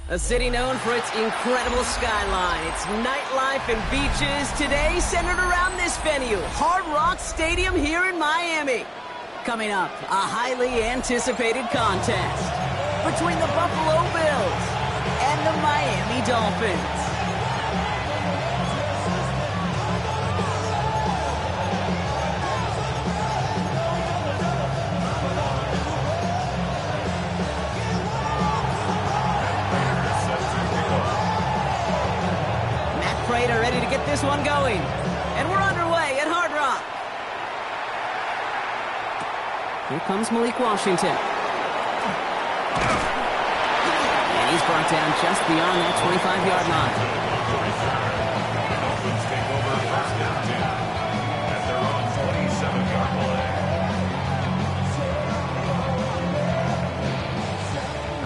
A city known for its incredible skyline, its nightlife and beaches, today centered around this venue, Hard Rock Stadium here in Miami. Coming up, a highly anticipated contest between the Buffalo Bills and the Miami Dolphins. Are ready to get this one going. And we're underway at Hard Rock. Here comes Malik Washington. And he's brought down just beyond that 25-yard line. Dolphins take over first and 10 at their own 27-yard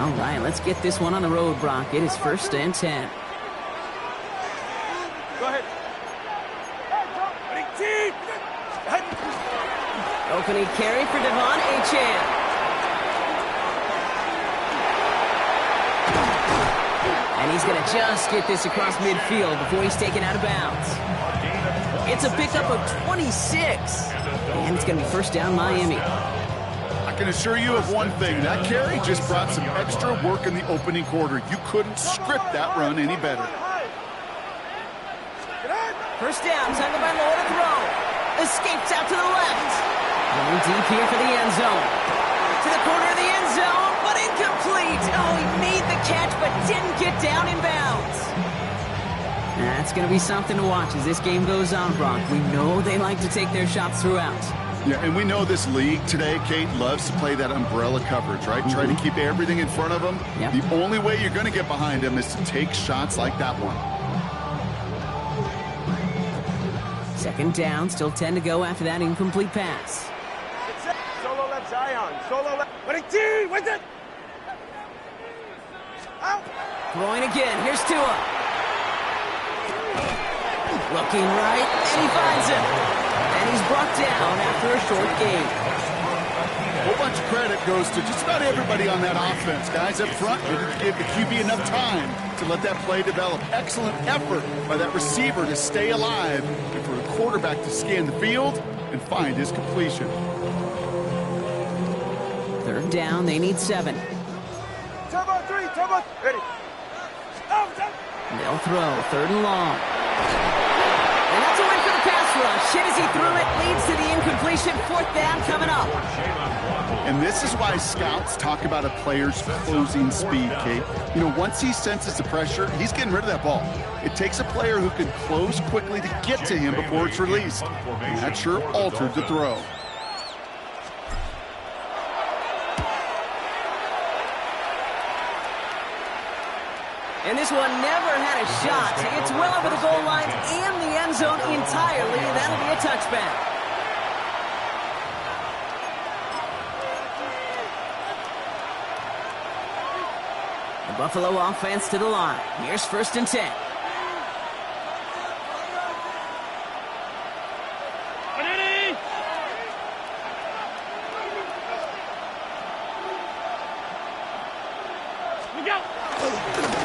line. All right, let's get this one on the road, Brock. It is first and 10. Opening carry for Devon Achane. And he's going to just get this across midfield before he's taken out of bounds. It's a pickup of 26. And it's going to be first down Miami. I can assure you of one thing. That carry just brought some extra work in the opening quarter. You couldn't script that run any better. First down, tackled by Lowe to throw. Escapes out to the left. Going deep here for the end zone. To the corner of the end zone, but incomplete. Oh, he made the catch, but didn't get down in bounds. That's going to be something to watch as this game goes on, Brock. We know they like to take their shots throughout. Yeah, and we know this league today, Kate, loves to play that umbrella coverage, right? Try to keep everything in front of them. Yep. The only way you're going to get behind them is to take shots like that one. Second down, still 10 to go after that incomplete pass. Solo left Zion. Solo left. Winning team. Wins it. Out. Throwing again. Here's Tua. Looking right, and he finds him. And he's brought down after a short gain. A whole bunch of credit goes to just about everybody on that offense. Guys up front, they didn't give the QB enough time to let that play develop. Excellent effort by that receiver to stay alive and for the quarterback to scan the field and find his completion. Third down, they need 7. Turbo 3. Turbo. Ready. They'll throw, third and long. And that's a win for the pass rush. Hit as he threw it, leads to the incompletion. Fourth down coming up. And this is why scouts talk about a player's closing speed, Kate. You know, once he senses the pressure, he's getting rid of that ball. It takes a player who can close quickly to get to him before it's released. And that sure altered the throw. And this one never had a shot. It's well over the goal line and the end zone entirely. That'll be a touchback. The Buffalo offense to the line. Here's first and 10.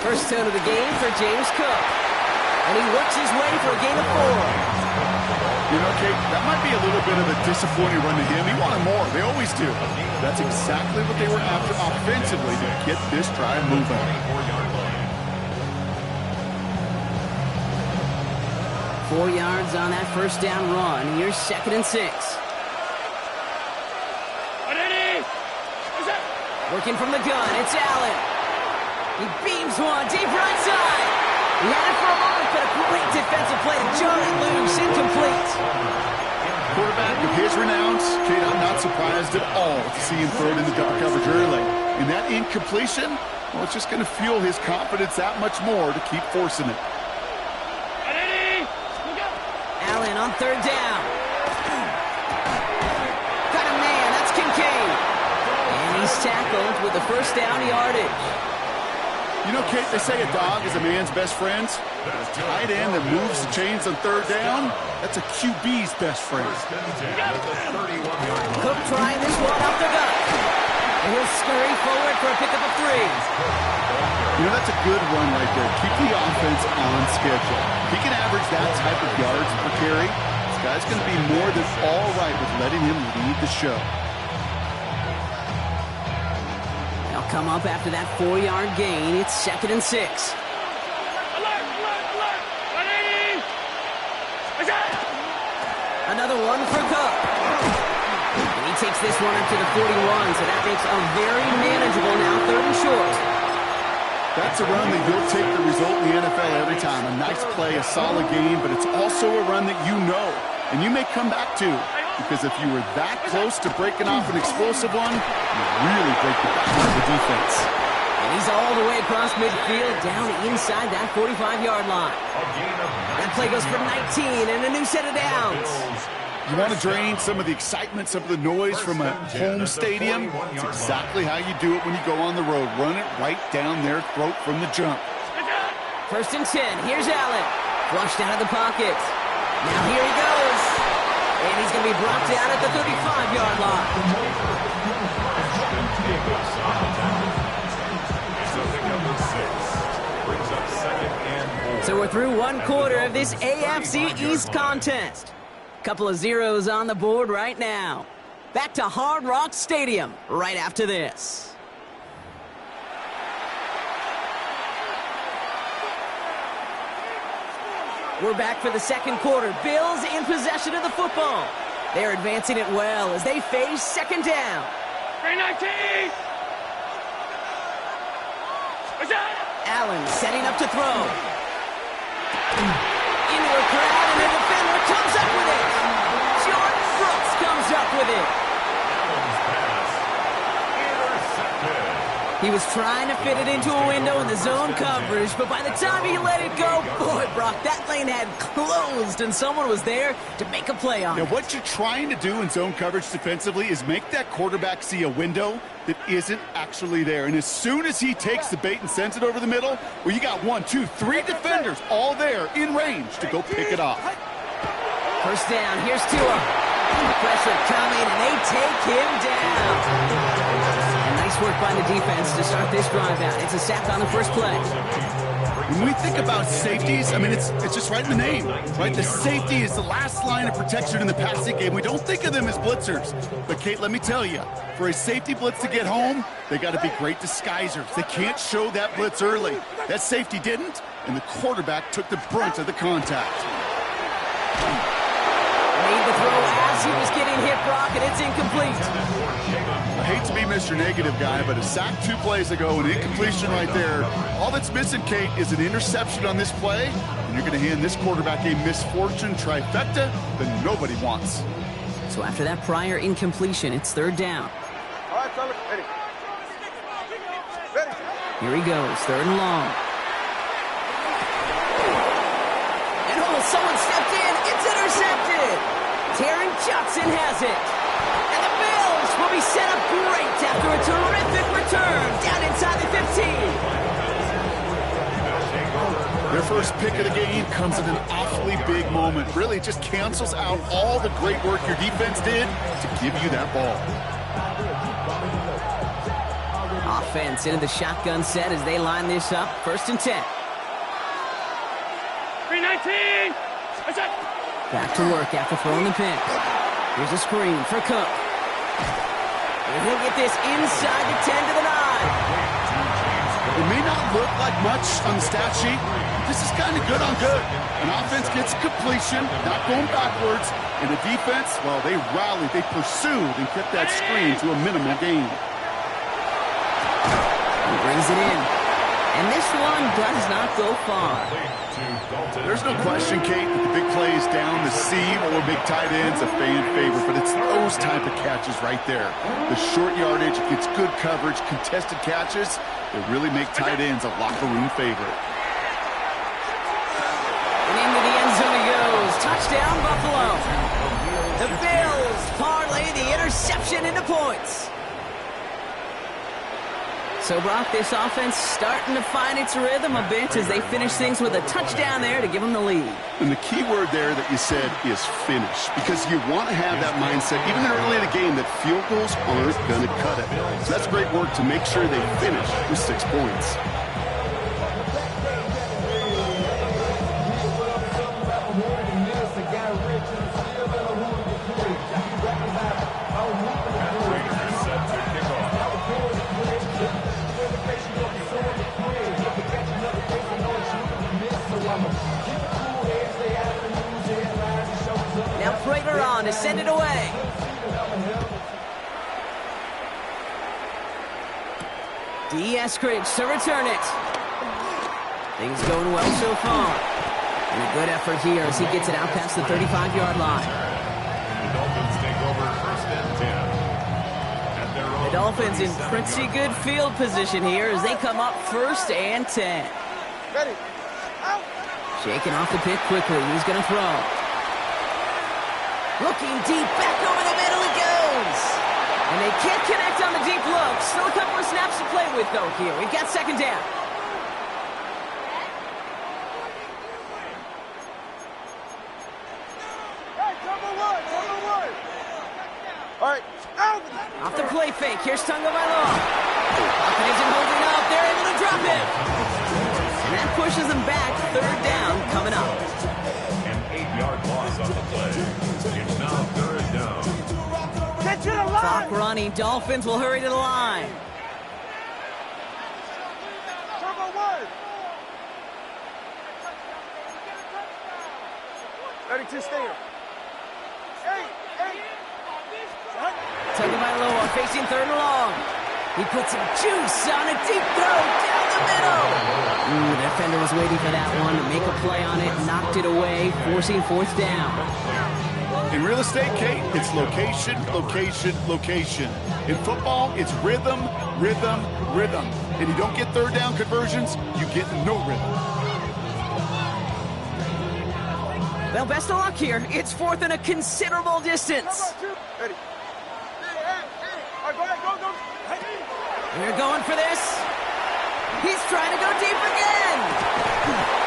First down of the game for James Cook. And he works his way for a gain of 4. You know, Kate, that might be a little bit of a disappointing run to him. He wanted more. They always do. That's exactly what they were after offensively to get this drive moving. 4 yards on that first down run. Here's second and 6. Working from the gun, it's Allen. He beams one deep right side. He had it for a moment, but a great defensive play to jar it loose. Incomplete. Quarterback of his renown, Kate, I'm not surprised at all to see him throw it in the double coverage early. And that incompletion, well, it's just going to fuel his confidence that much more to keep forcing it. Allen on third down. Got a man, that's Kincaid. And he's tackled with the first down yardage. You know, Kate, they say a dog is a man's best friend. But a tight end that moves the chains on third down, that's a QB's best friend. Cook trying this one off the gut. And he'll scurry forward for a pickup of 3. You know, that's a good run right there. Keep the offense on schedule. If he can average that type of yards per carry, this guy's going to be more than all right with letting him lead the show. They'll come up after that 4-yard gain. It's 2nd and 6. Another one for Cook. And he takes this one up to the 41, so that makes a very manageable now 3rd and short. That's a run that you'll take the result in the NFL every time. A nice play, a solid game, but it's also a run that you know, and you may come back to, because if you were that close to breaking off an explosive one, you really break the back of the defense. And he's all the way across midfield, down inside that 45-yard line. That play goes for 19 and a new set of downs. You want to drain some of the excitement, some of the noise from a home stadium? It's exactly how you do it when you go on the road. Run it right down their throat from the jump. 1st and 10. Here's Allen. Flushed out of the pocket. Now here he goes. And he's going to be brought down at the 35-yard line. So we're through 1 quarter of this AFC East contest. Couple of zeros on the board right now. Back to Hard Rock Stadium right after this. We're back for the 2nd quarter. Bills in possession of the football. They're advancing it well as they face 2nd down. 319! Allen setting up to throw. Into a crowd, and the defender comes up with it. Jordan Brooks comes up with it. He was trying to fit it into a window in the zone coverage, but by the time he let it go, boy, Brock, that lane had closed, and someone was there to make a play on it. Now, what you're trying to do in zone coverage defensively is make that quarterback see a window that isn't actually there. And as soon as he takes the bait and sends it over the middle, well, you got 1, 2, 3 defenders all there in range to go pick it off. 1st down, here's Tua. Pressure coming, and they take him down. And nice work by the defense to start this drive out. It's a sack on the first play. When we think about safeties, I mean, it's just right in the name, right? The safety is the last line of protection in the passing game. We don't think of them as blitzers. But, Kate, let me tell you, for a safety blitz to get home, they got to be great disguisers. They can't show that blitz early. That safety didn't, and the quarterback took the brunt of the contact. Made the throw as he was getting hit, Brock, and it's incomplete. I hate to be Mr. Negative guy, but a sack 2 plays ago, an incompletion right there. All that's missing, Kate, is an interception on this play, and you're going to hand this quarterback a misfortune trifecta that nobody wants. So after that prior incompletion, it's 3rd down. All right, fellas, ready. Ready. Here he goes, 3rd and long. And someone stepped in. It's intercepted. Taron Johnson has it. And the Bills will be set up great after a terrific return down inside the 15. Their first pick of the game comes at an awfully big moment. Really just cancels out all the great work your defense did to give you that ball. Offense into the shotgun set as they line this up. 1st and 10. 319! Back to work after throwing the pick. Here's a screen for Cook. And he'll get this inside the 10 to the 9. It may not look like much on the stat sheet. This is kind of good on good. An offense gets completion, not going backwards, and the defense, well, they rallied, they pursued, and kept that screen to a minimal gain. He brings it in. And this one does not go far. There's no question, Kate, that the big plays down the seam or big tight ends a fan favorite, but it's those type of catches right there. The short yardage, gets good coverage, contested catches, they really make tight ends a locker room favorite. And into the end zone he goes. Touchdown, Buffalo. The Bills parlay the interception into points. So, Brock, this offense starting to find its rhythm a bit as they finish things with a touchdown there to give them the lead. And the key word there that you said is finish, because you want to have that mindset, even early in the game, that field goals aren't going to cut it. So that's great work to make sure they finish with 6 points. To send it away. Eskridge to return it. Things going well so far. And a good effort here as he gets it out past the 35-yard line. The Dolphins take over 1st and 10. At their own The Dolphins in pretty good field position here as they come up 1st and 10. Ready. Out. Shaking off the pick quickly. He's going to throw. Looking deep, back over the middle it goes. And they can't connect on the deep look. Still a couple of snaps to play with, though, here. We've got 2nd down. Hey, cover one. All right, out. Off the play fake. Here's Tagovailoa. It isn't holding up. They're able to drop it. And that pushes them back. 3rd down coming up. An 8-yard loss on the play. It's now 3rd down. Get to the line. Clock running. Dolphins will hurry to the line. Cover one. Ready to stand. Hey. Tagovailoa facing 3rd and long. He puts some juice on a deep throw down the middle. The defender was waiting for that one to make a play on it, knocked it away, forcing 4th down. In real estate, Kate, it's location, location, location. In football, it's rhythm, rhythm, rhythm. And you don't get 3rd down conversions, you get no rhythm. Well, best of luck here. It's 4th and a considerable distance. Ready. All right, go ahead, go. They're going for this. He's trying to go deep again.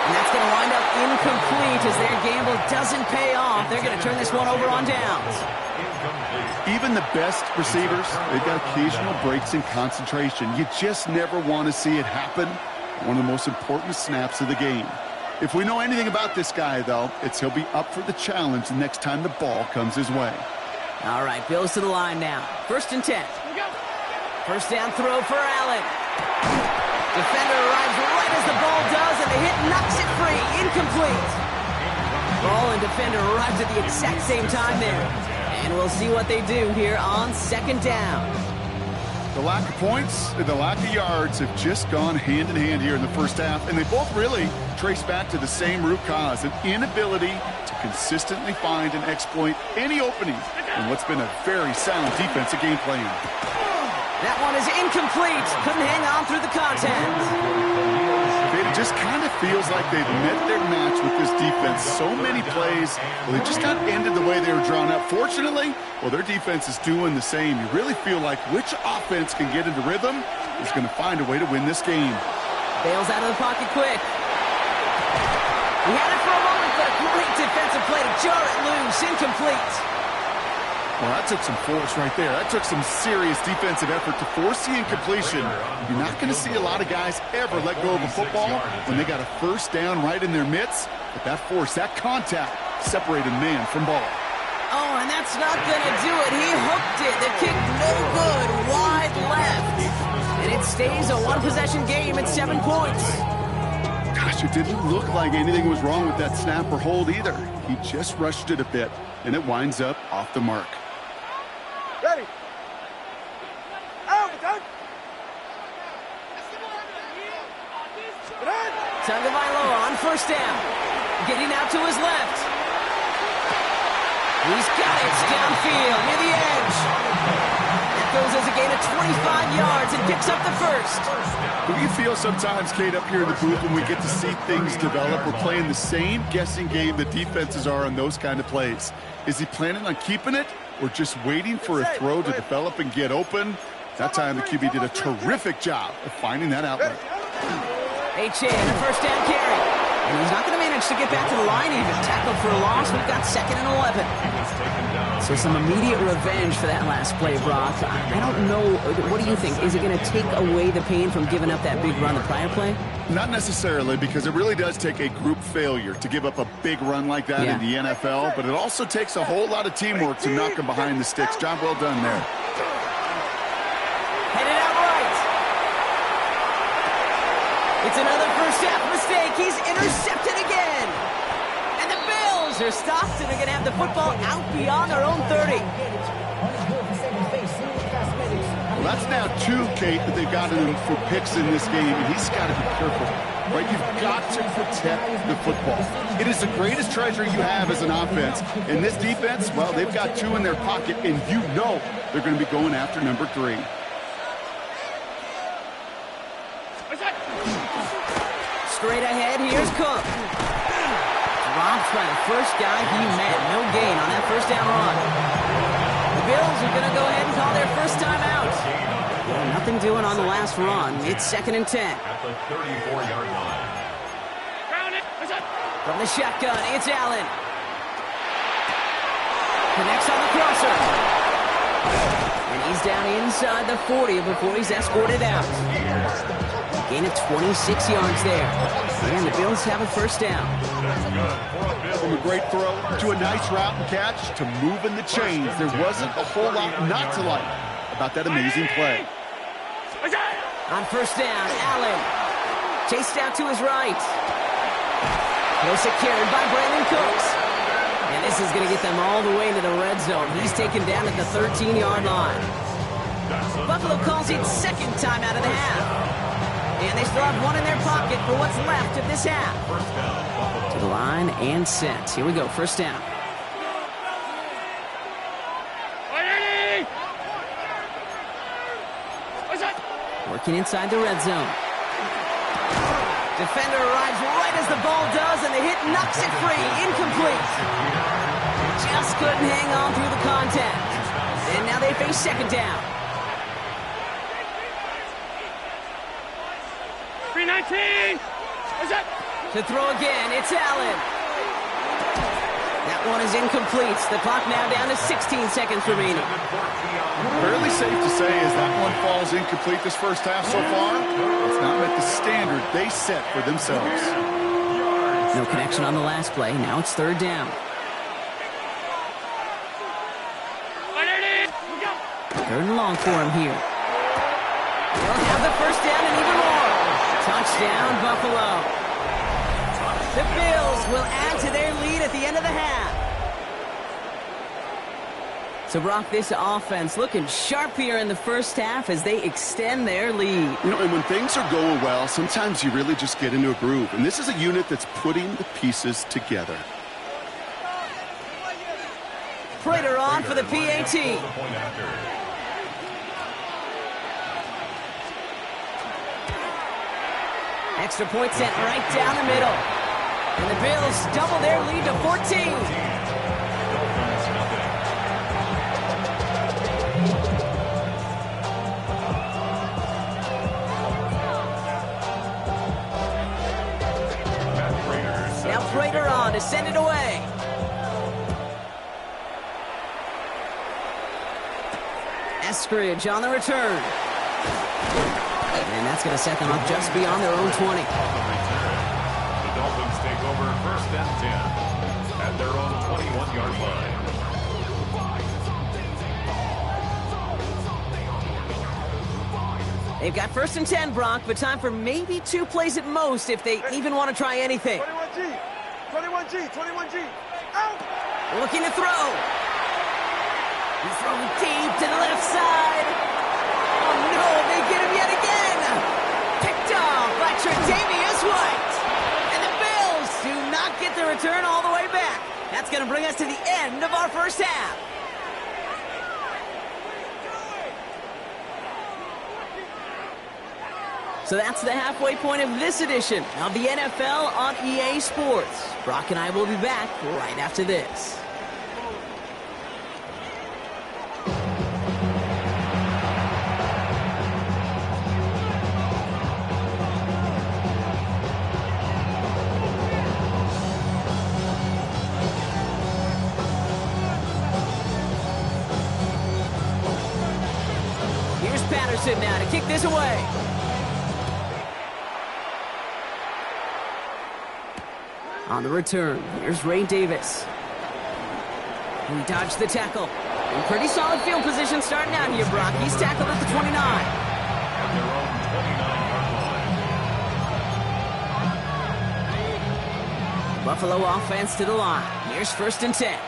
And that's going to wind up incomplete as their gamble doesn't pay off. They're going to turn this one over on downs. Even the best receivers, they've got occasional breaks in concentration. You just never want to see it happen. One of the most important snaps of the game. If we know anything about this guy, though, it's he'll be up for the challenge the next time the ball comes his way. All right, Bills to the line now. 1st and 10. 1st down throw for Allen. Defender arrives right as the ball does, and the hit knocks it free. Incomplete. Ball and defender arrives at the exact same time there. And we'll see what they do here on 2nd down. The lack of points and the lack of yards have just gone hand in hand here in the 1st half, and they both really trace back to the same root cause, an inability to consistently find and exploit any opening in what's been a very sound defensive game plan. That one is incomplete. Couldn't hang on through the contact. It just kind of feels like they've met their match with this defense. So many plays, well, they just got ended the way they were drawn up. Fortunately, well, their defense is doing the same. You really feel like which offense can get into rhythm is going to find a way to win this game. Bails out of the pocket quick. He had it for a moment, but a great defensive play to jar it loose. Incomplete. Well, that took some force right there. That took some serious defensive effort to force the incompletion. You're not going to see a lot of guys ever let go of a football when they got a 1st down right in their midst. But that force, that contact, separated man from ball. Oh, and that's not going to do it. He hooked it. The kick no good. Wide left. And it stays a one-possession game at 7 points. Gosh, it didn't look like anything was wrong with that snap or hold either. He just rushed it a bit, and it winds up off the mark. Ready. Out. Tagovailoa on 1st down. Getting out to his left. He's got it downfield near the edge. That goes as a gain of 25 yards and picks up the 1st. We feel sometimes, Kate, up here in the booth when we get to see things develop, we're playing the same guessing game the defenses are on those kind of plays. Is he planning on keeping it or just waiting for a throw to develop and get open? That time the QB did a terrific job of finding that outlet. H.A. and a first down carry. And he's not going to manage to get back to the line even. Tackled for a loss. We've got 2nd and 11. So some immediate revenge for that last play, Brock. I don't know. What do you think? Is it going to take away the pain from giving up that big run the prior play? Not necessarily, because it really does take a group failure to give up a big run like that in the NFL, but it also takes a whole lot of teamwork to knock them behind the sticks. Job well done there. Headed out right. It's another first half mistake. He's intercepted again. And the Bills are stopped and are going to have the football out beyond their own 30. Well, that's now 2, Kate, that they've got him for picks in this game, and he's got to be careful. Right? You've got to protect the football. It is the greatest treasure you have as an offense. And this defense, well, they've got 2 in their pocket, and you know they're going to be going after number 3. Straight ahead, here's Cook. Dropped by the first guy he met. No gain on that first down run. The Bills are going to go ahead and call their first time out. Well, nothing doing on the last run. It's 2nd and 10. At the 34-yard line. From the shotgun, it's Allen. Connects on the crosser. And he's down inside the 40 before he's escorted out. Gain of 26 yards there. And the Bills have a first down. From a great throw to a nice route and catch to moving the chains. There wasn't a whole lot not to like about that amazing play. On first down, Allen. Chased out to his right. Close carried by Brandon Cooks. And this is going to get them all the way into the red zone. He's taken down at the 13-yard line. Buffalo calls it 2nd time out of the half. And they still have 1 in their pocket for what's left of this half. To the line and set. Here we go, first down. Working inside the red zone. Defender arrives right as the ball does, and the hit knocks it free. Incomplete. Just couldn't hang on through the contact. And now they face 2nd down. 319. To throw again, it's Allen. That one is incomplete. The clock now down to 16 seconds remaining. Fairly safe to say as that one falls incomplete this first half so far, it's not met the standard they set for themselves. No connection on the last play. Now it's 3rd down. 3rd and long for him here. They'll have the first down and even more. Touchdown, Buffalo. The Bills will add to their lead at the end of the half. So, Brock, this offense looking sharp here in the first half as they extend their lead. You know, and when things are going well, sometimes you really just get into a groove. And this is a unit that's putting the pieces together. Prater on for the PAT. Extra point sent right down the middle. And the Bills double their lead to 14. Now Prater on to send it away. Eskridge on the return. And that's going to set them up just beyond their own 20. The Dolphins take over 1st and 10 at their own 21-yard line. They've got 1st and 10, Brock, but time for maybe 2 plays at most if they even want to try anything. 21G. Out. Looking to throw. He's throwing deep to the left side. Oh, no, they get him yet again. Picked off by Tre'Davious White. And the Bills do not get the return all the way back. That's going to bring us to the end of our first half. So that's the halfway point of this edition of the NFL on EA Sports. Brock and I will be back right after this. Anderson now to kick this away. On the return, here's Ray Davis. He dodged the tackle. In pretty solid field position starting out here, Brock. He's tackled at the 29. At their own 29-yard line. Buffalo offense to the line. Here's 1st and 10.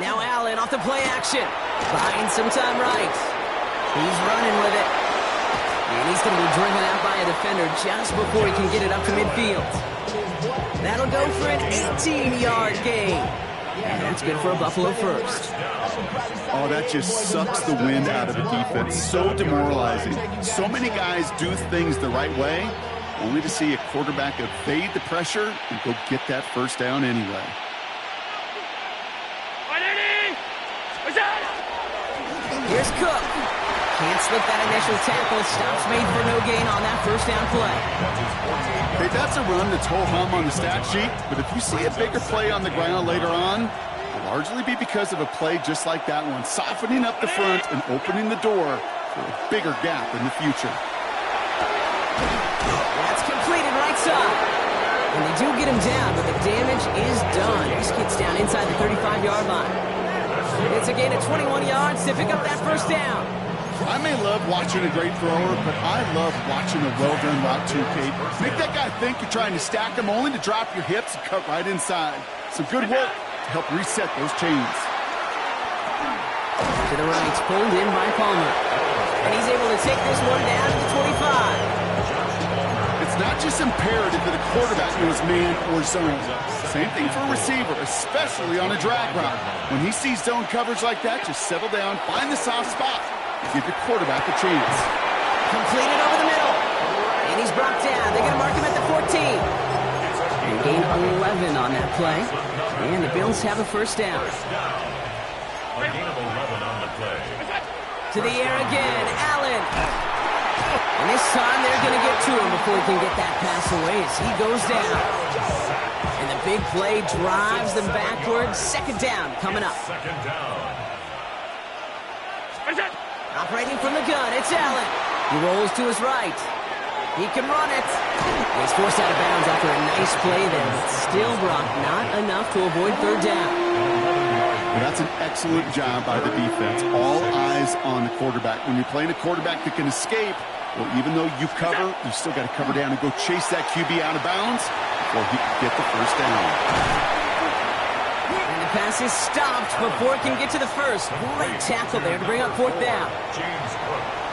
Now Allen off the play action. Buying some time right. He's running with it. And he's going to be driven out by a defender just before he can get it up to midfield. That'll go for an 18-yard gain. And that's good for a Buffalo first. Oh, that just sucks the wind out of the defense. So demoralizing. So many guys do things the right way, only to see a quarterback evade the pressure and go get that first down anyway. Here's Cook. Can't slip that initial tackle. Stops made for no gain on that first down play. Hey, that's a run that's ho-hum on the stat sheet, but if you see a bigger play on the ground later on, it'll largely be because of a play just like that one, softening up the front and opening the door for a bigger gap in the future. That's completed right side. And they do get him down, but the damage is done. This gets down inside the 35-yard line. It's a gain of 21 yards to pick up that first down. I may love watching a great thrower, but I love watching a well-done route too, Kate. Make that guy think you're trying to stack him only to drop your hips and cut right inside. Some good work to help reset those chains. To the right, pulled in by Palmer. And he's able to take this one down to the 25. It's not just imperative that a quarterback knows man or zone. Same thing for a receiver, especially on a drag route. When he sees zone coverage like that, just settle down, find the soft spot, and give your quarterback a chance. Completed over the middle. And he's brought down. They're going to mark him at the 14. And gain 11 on that play. And the Bills have a first down. A gain of 11 on the play. To the air again, Allen. And this time they're going to get to him before he can get that pass away as he goes down. And the big play drives them backwards. Second down coming up. Second down. Operating from the gun, it's Allen. He rolls to his right. He can run it. He's forced out of bounds after a nice play there, but still, Brock, not enough to avoid third down. Well, that's an excellent job by the defense. All eyes on the quarterback. When you're playing a quarterback that can escape, well, even though you cover, you still got to cover down and go chase that QB out of bounds before he can get the first down. And the pass is stopped before it can get to the first. Great tackle there to bring up fourth down.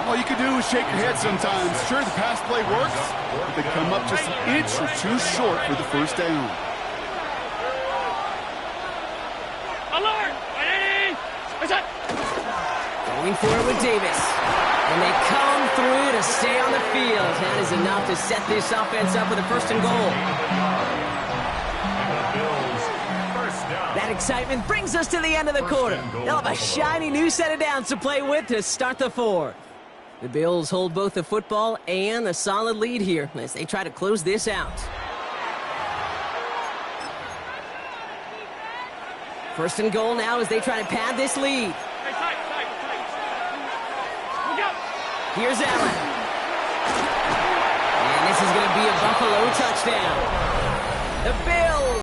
All you can do is shake your head sometimes. Sure, the pass play works, but they come up just an inch or two short for the first down. Alert! Going for it with Davis. And they come through to stay on the field. That is enough to set this offense up with a first and goal. That excitement brings us to the end of the quarter. They'll have a shiny new set of downs to play with to start the fourth. The Bills hold both the football and a solid lead here as they try to close this out. First and goal now as they try to pad this lead. Here's Allen. And this is going to be a Buffalo touchdown. The Bills